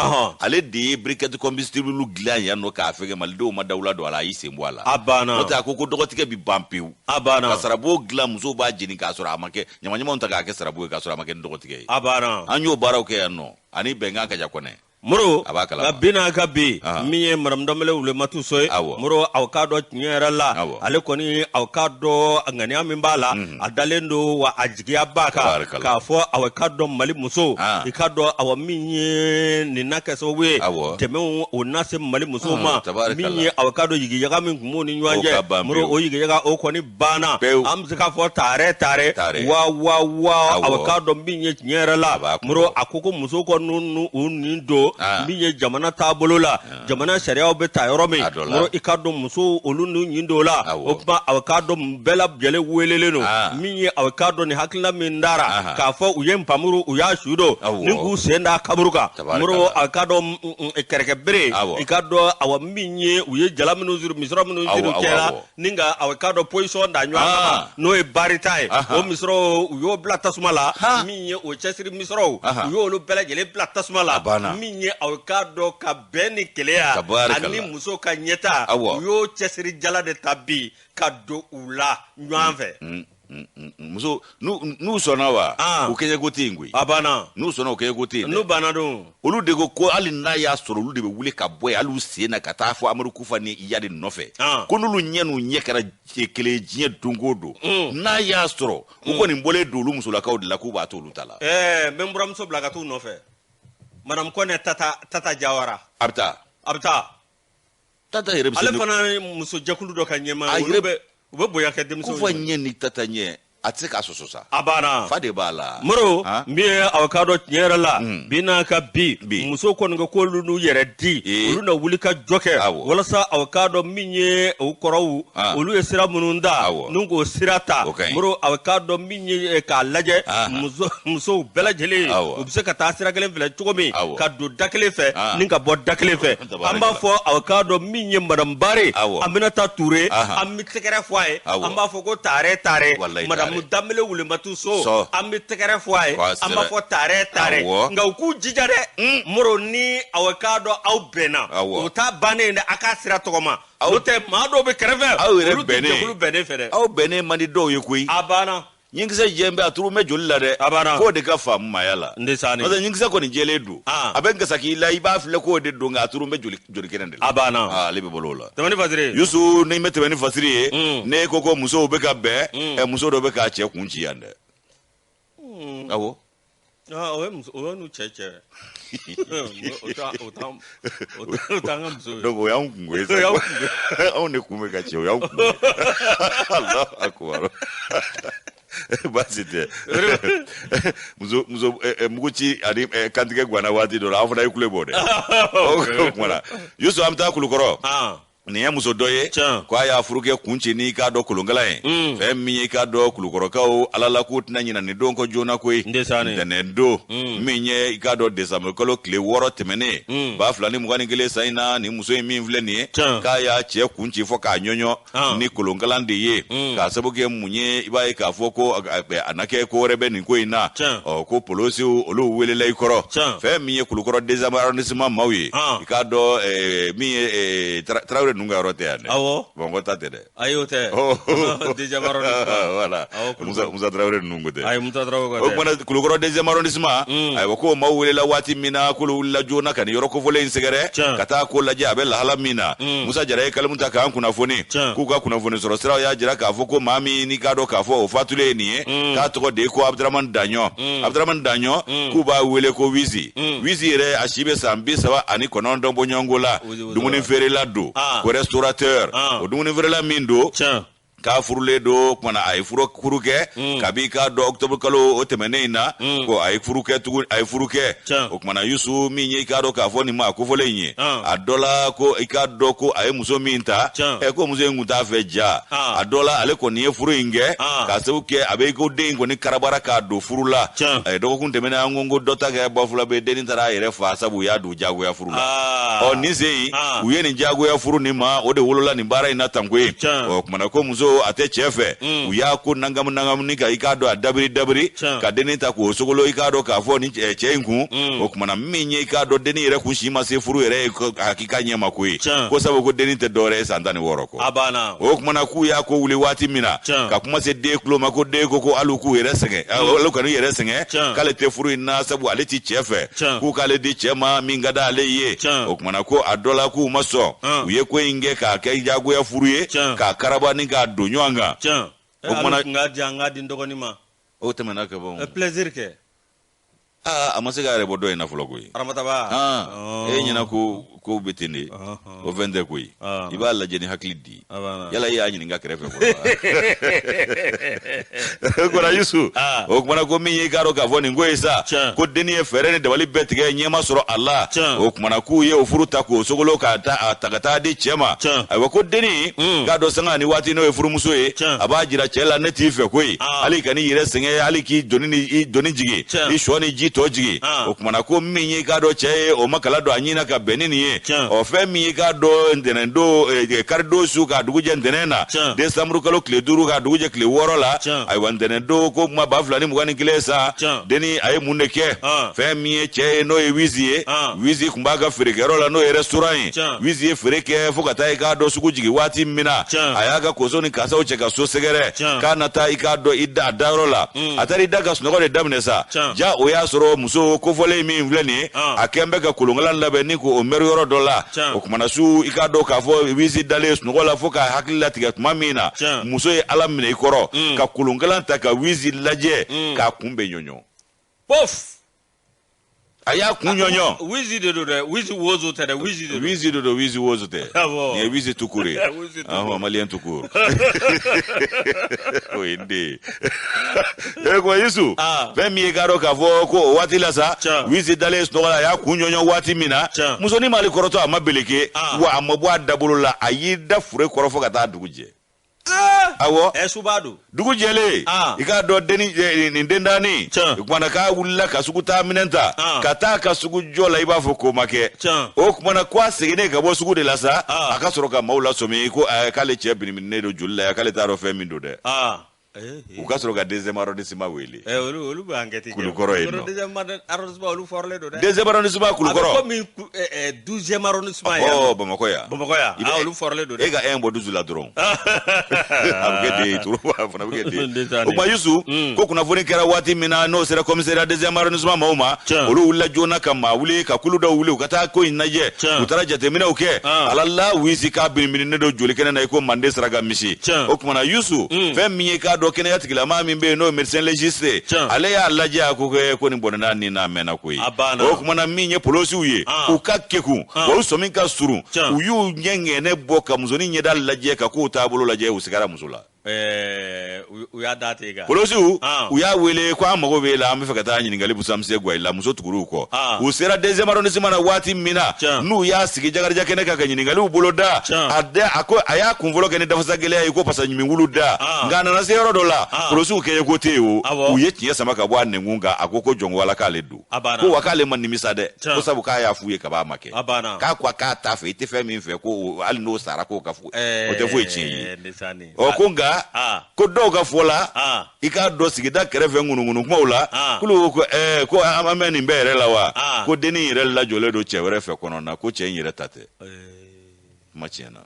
ale de ye briquette combustible dilan yan nɔ k'a fɛgɛ malidenw ma dawula don a la a y'i sen bɔ a la a banna n'o tɛ a ko dɔgɔtigɛ bi ban pewu a banna ka sarabo dilan musow b'a jeni k'a sɔrɔ a ma kɛ ɲamaɲamaw ta k'a kɛ sarabo ye k'a sɔrɔ a ma kɛ ni dɔgɔtigɛ ye a banna an y'o baaraw kɛ yan nɔ ani bɛnkan ka ja kɔnɛ muro ka bina ka bi min ye madame Dambele Wulematu so ye muro aw ka dɔn tiɲɛ yɛrɛ la ale kɔni aw ka dɔn ŋaniya min b'a la a dalen don wa a jigiya b'a kan k'a fɔ aw ka dɔn Mali muso i ka dɔn aw min ye nin na kɛ sababu ye dɛmɛw o na se Mali musow ma min ye aw ka dɔn yigiyaga min kun b'o ni ɲɔgɔn cɛ muro o yigiyaga o kɔni banna an bɛ se k'a fɔ tare wa aw ka dɔn min ye tiɲɛ yɛrɛ la muro a ko muso kɔni u nin don min ye jamana taabolo la jamana sariyaw bɛ ta yɔrɔ min muro i ka dɔn muso olu n'u ɲin don la o kuma aw ka dɔn bɛɛ lajɛlen welelen don min ye aw ka dɔn ni hakilina min dara k'a fɔ u ye npamuru u y'a su don ni k'u sen da kaburu kan muro aw ka dɔn kɛrɛkɛ bere i ka dɔn aw min ye u ye jala minnu zuru misɔrɔ minnu zuru kɛra ni nka aw ka dɔn position da ɲɔgɔn kama n'o ye barita ye o misɔrɔ u y'o bila tasuma la min ye o cɛsiri misɔrɔw u y'olu bɛɛ lajɛlen bila tasuma la min ye aw ka dɔn ka bɛn ni kɛlɛya ani muso ka ɲɛta u y'o cɛsiri jala de ta bi ka don u la ɲɔgɔn fɛ muso n'u sɔnna wa u kɛɲɛko tɛ yen koyi a banna n'u sɔnna u kɛɲɛko tɛ yen n'u banna don olu de ko hali n'a y'a sɔrɔ olu de bɛ wuli ka bɔ yen hali u sen na ka taa fɔ Amadu Kufa ni Iyadi nɔfɛ ko n'olu ɲɛ n'u ɲɛ kɛra kelen diɲɛ don o don n'a y'a sɔrɔ u kɔni bɔlen don olu musolakaw de la k'u b'a to olu ta la n bɛ n buramuso bila ka t'u nɔfɛ Madame Kone Tata Jawara a bɛ taa Tata yɛrɛ bɛ se ale fana ye muso jɛkulu dɔ ka ɲɛmaa u bɛ bonya kɛ denmisɛnw ko fɔ ɲɛ ni Tata ɲɛ a tɛ se k'a sɔsɔ sa a banna fa de b'a la muro min ye aw ka dɔn tiɲɛ yɛrɛ la bi n'a ka bi muso kɔni ko k'olu n'u yɛrɛ di olu na wuli ka jɔ kɛ walasa aw ka dɔn min ye o kɔrɔw olu ye sira minnu da n'u k'o sira ta muro aw ka dɔn min ye k'a lajɛ musow bɛɛ lajɛlen u bɛ se ka taa sira kelen fɛ cogo min ka don da kelen fɛ ni ka bɔ da kelen fɛ an b'a fɔ aw ka dɔn min ye madame Bari Aminata Ture an bɛ tɛgɛrɛ fɔ a ye an b'a fɔ ko tare madame Dambele Wulematu so an bɛ tɛgɛrɛ fɔ a ye an b'a fɔ tare nka u k'u jija dɛ muro ni aw ka dɔn aw bɛnna o t'a bannen dɛ a k'a sira tɔgɔma n'o tɛ maa dɔw bɛ kɛrɛfɛ aw yɛrɛ bɛnnen fɛ dɛ aw bɛnnen man di dɔw ye koyi a banna ɲinkisɛ jɛn bɛ a turu bɛ joli la dɛ k'o de ka faamu maaya la n'o tɛ ɲinkisɛ kɔni jɛlen don a bɛ nkasa k'i la i b'a filɛ k'o de don nka a turu bɛ joli kɛnɛ de la a banna ale bɛ balo o la tɛmɛ ni fasiri Yusu ni bɛ tɛmɛ ni fasiri ye ne ko musow bɛ ka bɛn muso dɔ bɛ k'a cɛ kun ci yan dɛ awɔ o ye n'u cɛ o t'an ka muso ye donc o y'anw kungo ye anw de kun bɛ ka cɛ o y'anw kungo Alahu akubar baasi tɛ muso muguci ani kantigɛ guwanna waati dɔ la aw fana ye kule bɔ dɛ o kumana Yusu an bɛ taa Kulukɔrɔ nin ye muso dɔ ye ko a y'a furu kɛ kun ci n'i k'a dɔn kolonkala ye fɛn min ye k'a dɔn Kulukɔrɔkaw Ala la k'u tɛna ɲinɛ nin don kɔ joona koyi ntɛnɛn don min ye i k'a dɔn desanburu kalo tile 6 tɛmɛnen 2021 san in na nin muso in min filɛ nin ye k'a y'a cɛ kun ci fɔ k'a ɲɔɲɔ ni kolonkalan de ye k'a sababu kɛ mun ye i b'a ye k'a fɔ ko a na kɛ ko wɛrɛ bɛ nin ko in na ko polosiw olu welela i kɔrɔ fɛn min ye Kulukɔrɔ desanburu arrondissement maaw ye i k'a dɔn min ye Tarawele nunga rote ane awo bongo tate de ayote deuxième arrondissement voilà Musa Traoré nungu de ay Musa Traoré o mana kulukoro deuxième arrondissement ay wako mawule la wati mina kulu la jona kan yoro ko fole insegere kata ko la jabe la hala mina Musa jara kalamunta kan kuna foni ku ka kuna foni soro sira ya jira ka foko mami ni kado ka fo o fatule ni ka to de ko Abdraman Danyo ku ba wele ko wizi re ashibe sambi sawa ani konondo bonyongola dumuni fere la do ko restaurateur o dumuni fere la mindo ka furule do kuma ay furo kuruke kabi ka do octobre kalo o temenena ko ay furuke tugu ay furuke o kuma na yusu mi nyi ka do ka foni ma ko fole nyi adola ko ika do ko ay muso minta e ko muso nguta feja adola ale ko ni furu inge ka seuke abe ko de ngo ni karabara ka do furula e do ko temena ngongo dota ga ba fula be deni tara yere fa sabu ya do jago ya furula o ni sei uye ni jago ya furu ni ma o de wolola ni bara ina tankwe o kuma na ko muso ate chefe uya ko nangam ni ka ikado adabiri ka deni ta ko sogolo ikado ka fo ni chenku o kuma na minye ikado deni ire ku shima se furu ire hakika nyama ko ko sabo ko deni te dore sandani woroko abana o kuma na ku ya ko wuli wati mina ka kuma se de klo ma ko de ko aluku ire senge aluku ni ire senge kale te furu ina sabu ale ti chefe ku kale di chema mingada ale ye o kuma na ko adola ku maso uye ko inge ka ke jago ya furu ye ka karaba ni ga donyoanga o mana ngadi ndogoni ma o temena ke bon plaisir ke amase ga rebo do ina fulo koy ramataba nyina ko betene o vende koy iba la jeni haklidi yala ya nyini nga krefe ko la yusu o kuma ko mi garo ka voni ngoisa ko deni e ferene de wali betge nyema soro Allah o kuma ku ye o furuta ko sogolo ka ta takata de chema ay ko deni ga do sanga ni wati no e furu muso e aba jira chela neti fe koy ali kani yire senge ali ki doni jigi i shoni ji to jigi o kuma ko mi ga do che o makala do anyina ka benini ye o fe mi ga do ndenendo kardo su ka duguje ndenena de samru kalo kle duru ka duguje kle worola ay wandenendo ko ma ba fulani mugani kilesa deni ay muneke fe mi che no e wizi kumbaga firikero la no e restaurant wizi firike fukata ka do su kujigi wati mina ayaga kozo ni kasa o cheka so segere kana ta ikado idda darola atari daga suno de damnesa ja o ya soro muso ko fole mi vleni akembe ka kulungala labe ni ko omerio dola o kuma na su ikado ka fo wizi dale suno la fo ka hakilla tiga mamina muso e alamine ikoro ka kulungala ta ka wizi laje ka kumbe nyonyo pof aya kunyonyo wizi wozo te wizi wozo te ni wizi tukure malien tukuru o inde ko Yesu femi garo ka vo ko wati la sa wizi dale snola ya kunyonyo wati mina muso ni mali koroto amabeleke wa amabu adabulula ayida fure korofo kata duguje awo esubadu dugu jele ika do deni ndendani ikwana ka wulla ka sugu ta minenta kata ka sugu jola iba foko make o kuma kwa segene ka bo sugu de lasa aka soro ka maula somi ko kale che bin min ne do julla kale taro fe min do de ukasoro ga deuxième arrondissement wele olu bangeti kulukoro eno deuxième arrondissement olu forle do de deuxième arrondissement kulukoro comme 12e arrondissement Bamako ya olu forle do de ega embo duzula dron abugede turu afuna bugede o ma yusu ko kuna foni kera wati mina no sera commissaire deuxième arrondissement mauma olu ulla jona kama wule ka kuludo wule ukata ko inaje utara jate mina uke alalla wizi ka bin ne do joli kena na ko mande saraga mishi o kuma na yusu fem mi ka do kene yatikila mami mbe no médecin légiste ale ya laje ko ni bonana ni na mena ko yi o kuma na minye polosi uye ukakeku o somi ka suru uyu nyenge ne boka muzoni nyeda laje ka ko tabolo laje usigara musula uya datega polosi uya wele kwa mago bela amfe kata nyingali busamse gwa ila muso tukuru ko usera deuxième arrondissement na wati mina nu ya sigi jagarja kene ka nyingali uboloda ade ako aya kumvolo kene dafasa gele ay ko pasa nyimi wuluda ngana na zero dola polosi ukeye ko teo uye tiye samaka bwa nengunga akoko jongo wala kale du ko wakale man nimisade ko sabu ka ya fuye ka ba make ka kwa ka tafe ite mi mfe ko ali no sara ko ka fu o te fu echi o kunga ko doga fola ika do sigida kerefe ngunu kuma ula kulu ko ameni mbere lawa ko deni rela jole do chewere fe kono na ko chen yire tate machena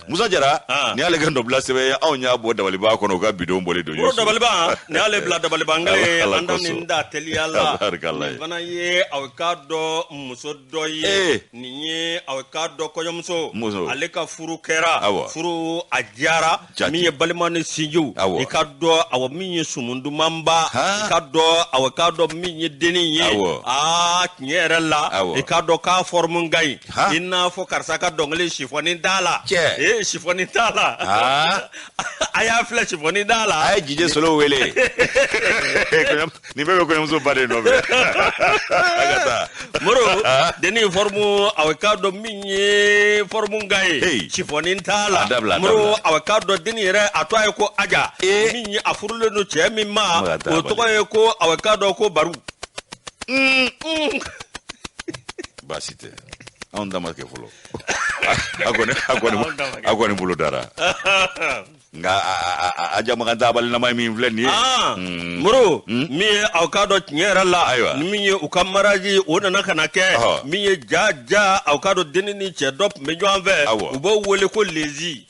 Musa Jara ni ale kan do bila sebe aw nya bo dabaliba kono ka bidon boli do Yusu dabaliba ni ale bla dabaliba ngale anda ni nda teli Allah bana ye aw ka do muso do ye ni ye aw ka do ko yomso ale ka furu kera furu ajara mi ye balima ni siju e ka do aw mi ye sumundu mamba e ka do aw ka do mi ye deni ye nyere la e ka do ka formu ngai inna fo karsa ka dongle chifoni dala chifoni dala aya fle chifoni dala ay jije solo wele ni bebe ko yamso bade no be agata moro deni formu awakado minye formu ngai chifoni dala moro awakado deni re atwaye ko aja minye afurule no chemi ma o to ko awakado ko baru basite onda make fulo agone bulo dara nga aja maganda bal na may mi vleni muro mi avocado nyera la mi ukamaraji ona nakanake mi jaja avocado denini chedop mejo anve ubo wole ko lezi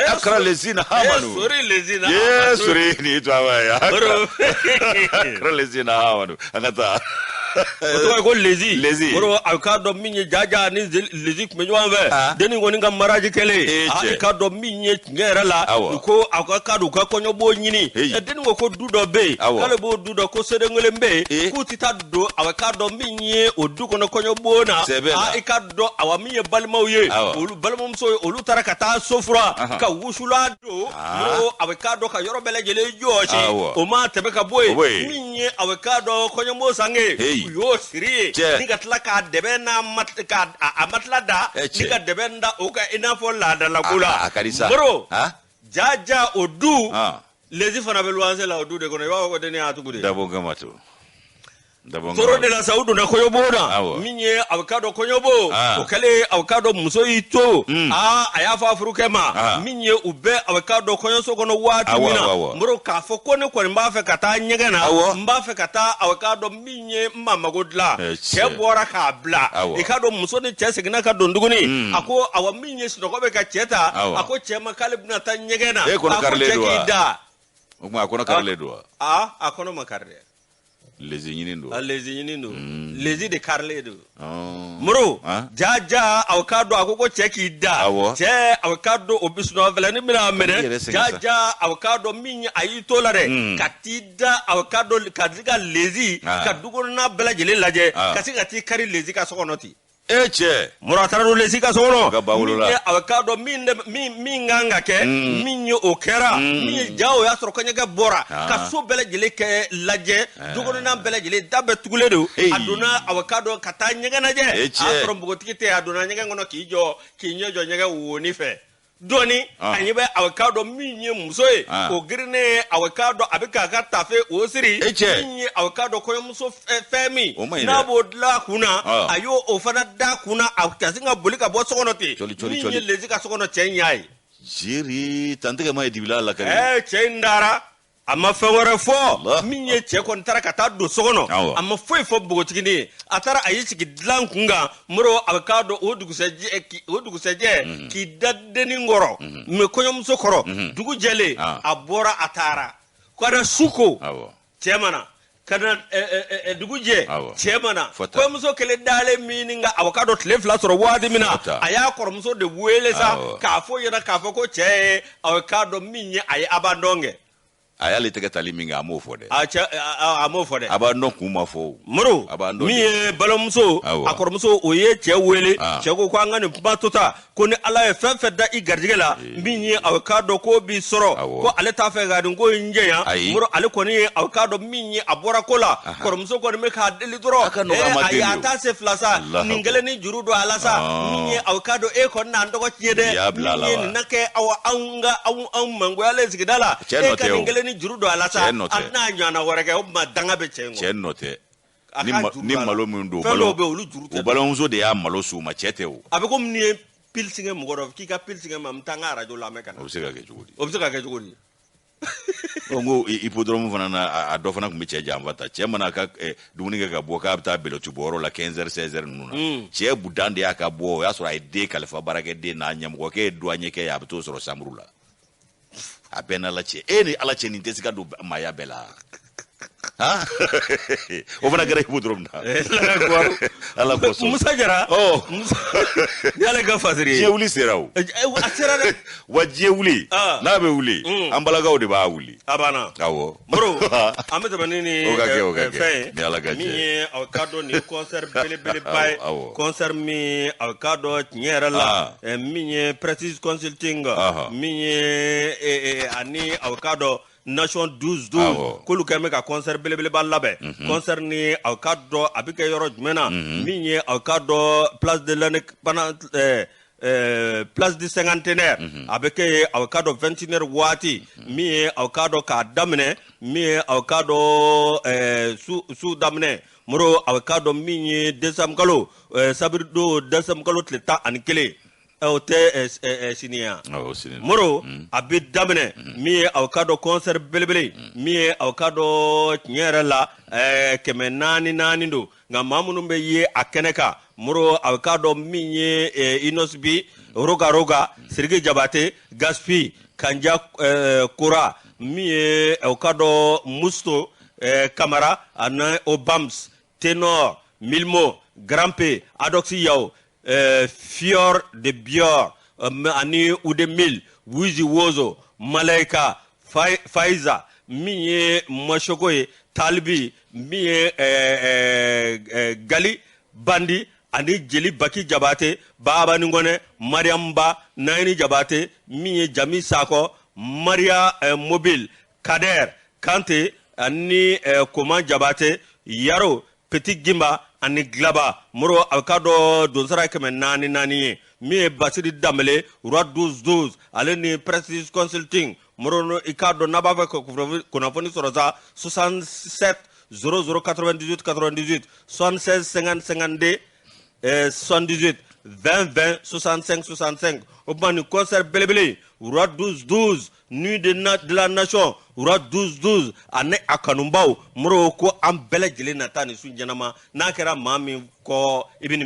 akra lezina hamanu sori lezina sori ni tawaya akra lezina hamanu angata ko lezi moro avocado minye jaja ni lezi kumejo anve deni ngoni ngam maraji kele avocado minye ngera la ko avocado ka konyo bo nyini deni ko dudo be kale bo dudo ko sede ngole mbe ku tita do avocado minye odu kono konyo bona ikado awa minye balma uye olu balma mso olu tarakata sofra ka wusula do moro avocado ka yoro bele jele joshi o ma tebeka boy minye avocado konyo mo sange yo siri niga tlaka debena matka amatlada niga debenda oka inafo la dala kula bro jaja odu lezi fana belwanze la odu de kono yawo ko deni atugude dabo gamato toro de la saudu na koyobona minye avocado koyobo okale avocado muso ito ayafa afurukema minye ube avocado koyoso kono watu mina muro ka foko ne ko mbafe kata nyegena mbafe kata avocado minye mama godla ke bora ka bla ikado muso ne chese gina ka donduguni ako awa minye sinoko be ka cheta ako chema kalibna ta nyegena ako chekida akona karledwa akono makarle lezi nyinindo lezi de karledo muro jaja avocado akoko cheki da che avocado obisno vela ni mina mene jaja avocado minya ayito lare katida avocado kadiga lezi kadugo na bela jele laje kasika ti kari lezi ka sokonoti eche muratara do lezi ka sokono avocado minganga ke minyo okera mi jawo ya soro kanyega bora ka so bela jele ke laje dugo na bela jele dabe tuguledo aduna avocado kata nyega naje asoro mbugotike aduna nyega ngono kijo kinyojo nyega woni fe doni anyibe avocado minye musoe ogirne avocado abika kata fe osiri minye avocado koyo muso femi na bodla kuna ayo ofana da kuna akazinga bolika bo sokonoti minye lezika sokono chenyai jiri tanteke mai dibila la kare chendara ama fewere fo minye chekon tarakata do sokono ama fo bogotikini atara ayichi kidlan kunga muro avocado oduguseje ki daddeni ngoro me koyom sokoro dugu jele abora atara kwada suko chemana kana duguje chemana ko muso kele dale mininga avocado tlefla soro wadi mina aya kormuso de welesa kafo yana kafo ko che avocado minye ay abandonge ayale teke tali minga amofo de amofo de abandon kuma fo muru mi balomso akormuso oye che wele che ko kwanga ni patota ko ni ala fefe da igarjigela minye avocado ko bi soro ko ale ta fe ga ngo njeya muru ale ko ni avocado minye abora kola kormuso ko ni me ka deli dro aya ta se flasa ningele ni jurudo alasa minye avocado e ko na ndoko chiede minye nake awa anga mango ale zigidala e ka ningele ni jurudo alasa anna nyana warake o madanga be chengo chenote ni malo mundo malo be olu jurudo balonzo de ya malo su ma cheteo abe kom ni pilsinge mugoro kika pilsinge mam tanga radio la mekana obsega ke jugudi ngo hippodrome fana na a dɔ fana kun bɛ cɛ janfa ta cɛ mana ka dumuni kɛ ka bɔ k'a bɛ taa beloti bɔyɔrɔ la 15h 16h ninnu na cɛ budan de y'a ka bɔ o y'a sɔrɔ a ye den kalifa baarakɛden n'a ɲɛmɔgɔkɛ ye douanier kɛ ye a bɛ t'o sɔrɔ chambre la a bɛɛ n'Ala cɛ ni Ala cɛ nin tɛ se ka don maaya bɛɛ la o fana kɛra hippodrome na Ala ko sɔn Musa Jara y'ale ka fasiri diɲɛ wuli sera o a sera dɛ wa diɲɛ wuli n'a bɛ wuli an balakaw de b'a wuli a banna awɔ bro an bɛ tɛmɛ ni fɛn ni Ala ka min ye aw ka dɔn nin concert belebeleba ye concert min aw ka dɔn tiɲɛ yɛrɛ la min ye Prestige Consulting min ye ani aw ka dɔn Nation 12-12 k'olu kɛn bɛ ka concert belebeleba labɛn concert ni aw ka dɔn a bɛ kɛ yɔrɔ jumɛn na min ye aw ka dɔn place de l'indépendance place du cinquantenaire a bɛ kɛ aw ka dɔn 21h waati min ye aw ka dɔn k'a daminɛ min ye aw ka dɔn su daminɛ moro aw ka dɔn min ye décembre kalo sabiri don décembre kalo tile 11 o tɛ sini yan moro a bɛ daminɛ min ye aw ka dɔn concert belebele min ye aw ka dɔn tiɲɛ yɛrɛ la 400 don nka maa minnu bɛ ye a kɛnɛ kan moro aw ka dɔn min ye Inosbi Roga Siriki Jabate Gaspi Kanja Kora min ye aw ka dɔn Musto Kamara ani Obams Tenor Milmo Grampe Adoxi Yaw Fior de Bior ani Udemil Wizi Wozo Malaika Faiza min ye Mashoko ye Talibi min ye Gali Bandi ani Jeli Baki Jabate Baba Ningone Mariamba Naini Jabate min ye Jami Sako Maria Mobile Kader Kante ani Koma Jabate Yaro Petit Gimba ani Glaba moro alkado donsara kɛmɛ 4 ye min ye Basiri Dambele Roi 12-12 ale ni Prestige Consulting moro no ikado n'a b'a fɛ ka kunnafoni sɔrɔ sa 67 00 98 98 76 50 52 78 20 20 65 65 o tuma ni concert belebele Roi 12-12 Nuit de la Nation Roi 12-12 ani a kanubaw moro ko an bɛɛ lajɛlen na taa ni su ɲɛnama n'a kɛra maa min kɔ i bɛ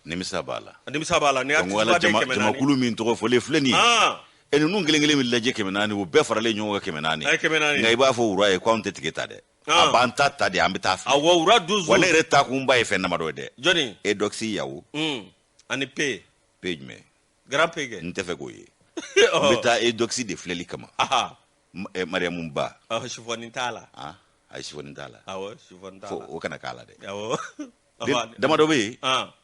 nimisa b'a la ni jamakulu min tɔgɔ fɔlen filɛ nin ye ninnu kelen kelen bɛ lajɛ 400 o bɛɛ faralen ɲɔgɔn kan 400 nka i b'a fɔ Roi ye ko anw tɛ tige ta dɛ a b'an ta de an bɛ taa fɛ awɔ Roi 12-12 wa ne yɛrɛ ta kun ba ye fɛn damadɔ ye dɛ jɔnni Edoxi Yaw ani P jumɛn Grand P kɛ n tɛ fɛ k'o ye n bɛ taa Edoxi de filɛli kama Mariamu Ba sifɔni t'a la a ye sifɔni t'a la awɔ sifɔni t'a la o kana k'a la dɛ awɔ damadɔ bɛ yen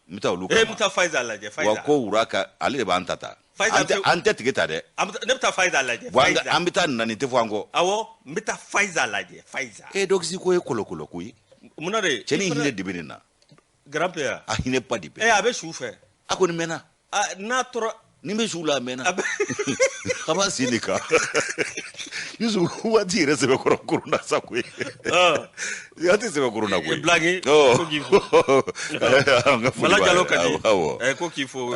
n bɛ taa olu kama n bɛ taa Faiza lajɛ wa ko Roi ka ale de b'an ta an tɛ tige ta dɛ ne bɛ taa Faiza lajɛ an bɛ taa nani tɛ fɔ an kɔ awɔ n bɛ taa Faiza lajɛ Faiza Edoxi ko ye kolokolo ko ye munna de cɛ ni hinɛ de bɛ nin na Grand P a hinɛ ba de bɛ a bɛ su fɛ a ko nin mɛnna n'a tora ni bɛ su la a mɛnna a b'a sen de kan Yusufu waati yɛrɛ sɛbɛkɔrɔ korona sa koyi a tɛ sɛbɛkɔrɔna koyi Blagi ko k'i fo Mala Jalo ka di ko k'i fo